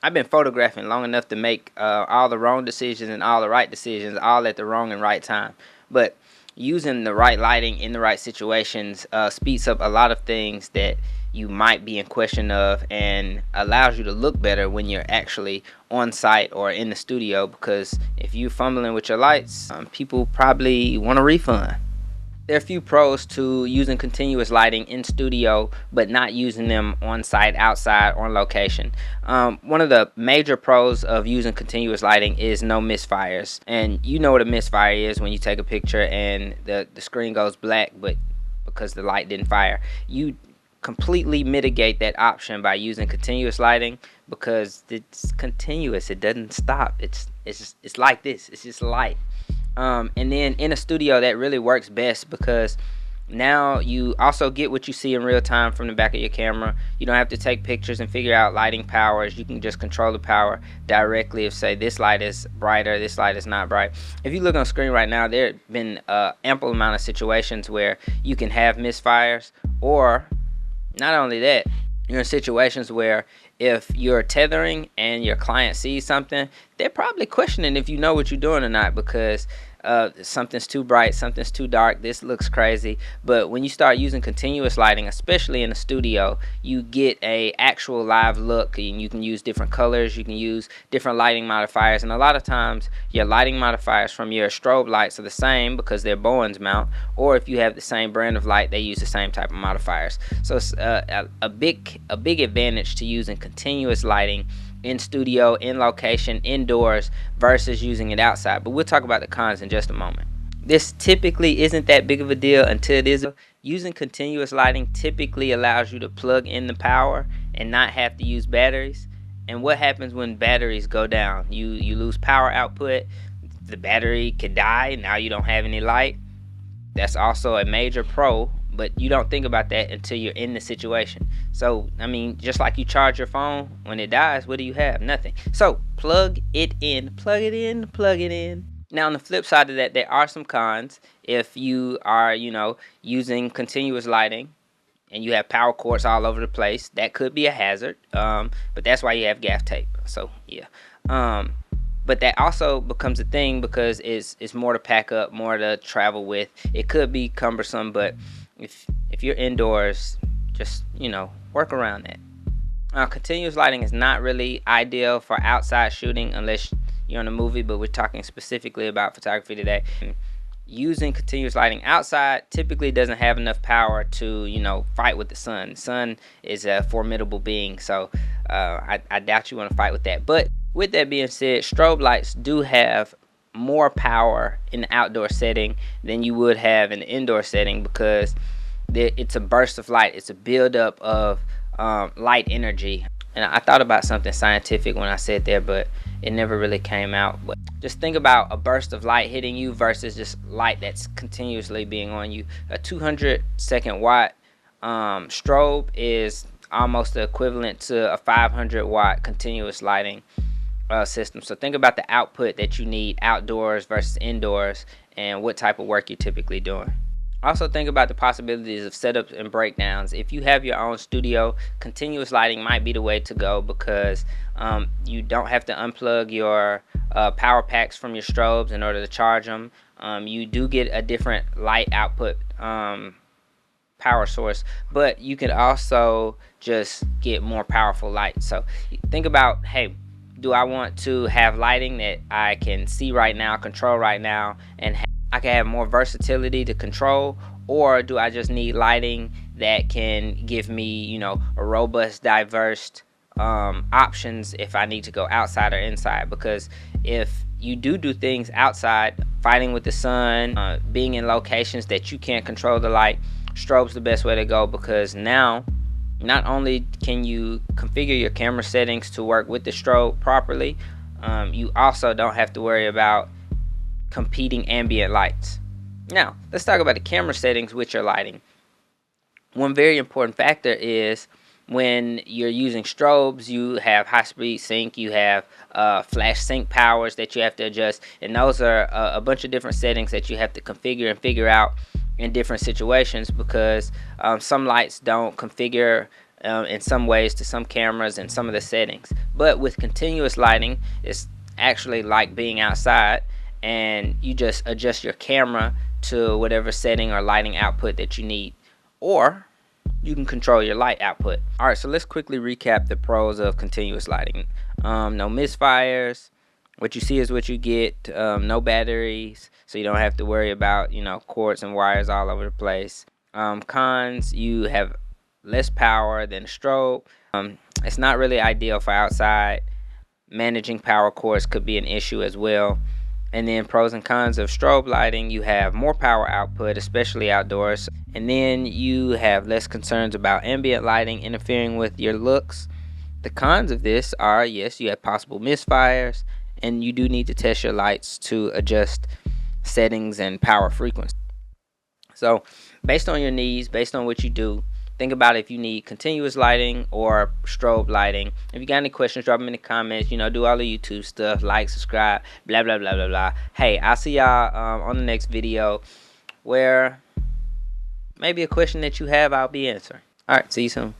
I've been photographing long enough to make all the wrong decisions and all the right decisions, all at the wrong and right time. But using the right lighting in the right situations speeds up a lot of things that you might be in question of, and allows you to look better when you're actually on site or in the studio. Because if you're fumbling with your lights, people probably want a refund. There are a few pros to using continuous lighting in studio, but not using them on site, outside, on location. One of the major pros of using continuous lighting is no misfires. And you know what a misfire is when you take a picture and the screen goes black, but because the light didn't fire. You completely mitigate that option by using continuous lighting, because it's continuous. It doesn't stop. It's like this. It's just light. And then in a studio, that really works best because now you also get what you see in real time from the back of your camera. You don't have to take pictures and figure out lighting powers. You can just control the power directly. If, say, this light is brighter, this light is not bright. If you look on screen right now, there have been ample amount of situations where you can have misfires, or not only that, you're in situations where if you're tethering and your client sees something, they're probably questioning if you know what you're doing or not, because something's too bright, something's too dark, this looks crazy. But when you start using continuous lighting, especially in the studio, you get a actual live look, and you can use different colors, you can use different lighting modifiers, and a lot of times your lighting modifiers from your strobe lights are the same because they're Bowens mount, or if you have the same brand of light, they use the same type of modifiers. So it's a big advantage to using continuous lighting in studio, in location, indoors, versus using it outside. But we'll talk about the cons in just a moment. This typically isn't that big of a deal until it is. Using continuous lighting typically allows you to plug in the power and not have to use batteries. And what happens when batteries go down? You lose power output, the battery could die, now you don't have any light. That's also a major pro, but you don't think about that until you're in the situation. So, I mean, just like you charge your phone, when it dies, what do you have? Nothing. So, plug it in, plug it in, plug it in. Now, on the flip side of that, there are some cons. If you are, using continuous lighting and you have power cords all over the place, that could be a hazard. But that's why you have gaff tape. So, yeah. But that also becomes a thing because it's more to pack up, more to travel with. It could be cumbersome, but if you're indoors, just work around that. Continuous lighting is not really ideal for outside shooting unless you're in a movie, but we're talking specifically about photography today. Using continuous lighting outside typically doesn't have enough power to fight with the sun. The sun is a formidable being, so I doubt you want to fight with that. But with that being said, strobe lights do have more power in the outdoor setting than you would have in the indoor setting, because it's a burst of light. It's a buildup of light energy. And I thought about something scientific when I said there, but it never really came out. But just think about a burst of light hitting you versus just light that's continuously being on you. A 200-second watt strobe is almost the equivalent to a 500-watt continuous lighting system. So think about the output that you need outdoors versus indoors, and what type of work you're typically doing. Also think about the possibilities of setups and breakdowns. If you have your own studio, continuous lighting might be the way to go, because you don't have to unplug your power packs from your strobes in order to charge them. You do get a different light output power source, but you can also just get more powerful light. So think about, hey, do I want to have lighting that I can see right now, control right now, and I can have more versatility to control? Or do I just need lighting that can give me, a robust, diverse options if I need to go outside or inside? Because if you do things outside, fighting with the sun, being in locations that you can't control the light, strobe's the best way to go, because now not only can you configure your camera settings to work with the strobe properly, you also don't have to worry about competing ambient lights. Now, let's talk about the camera settings with your lighting. One very important factor is when you're using strobes, you have high-speed sync, you have flash sync powers that you have to adjust, and those are a bunch of different settings that you have to configure and figure out in different situations, because some lights don't configure in some ways to some cameras and some of the settings. But with continuous lighting, it's actually like being outside, and you just adjust your camera to whatever setting or lighting output that you need, or you can control your light output. All right, so let's quickly recap the pros of continuous lighting. No misfires. What you see is what you get. No batteries, so you don't have to worry about cords and wires all over the place. Cons: you have less power than a strobe. It's not really ideal for outside. Managing power cords could be an issue as well. And then pros and cons of strobe lighting: you have more power output, especially outdoors. And then you have less concerns about ambient lighting interfering with your looks. The cons of this are, yes, you have possible misfires, and you do need to test your lights to adjust settings and power frequency. So based on your needs, based on what you do, think about if you need continuous lighting or strobe lighting. If you got any questions, drop them in the comments. Do all the YouTube stuff, like, subscribe, blah blah blah blah blah. Hey, I'll see y'all on the next video, where maybe a question that you have I'll be answering. All right, see you soon.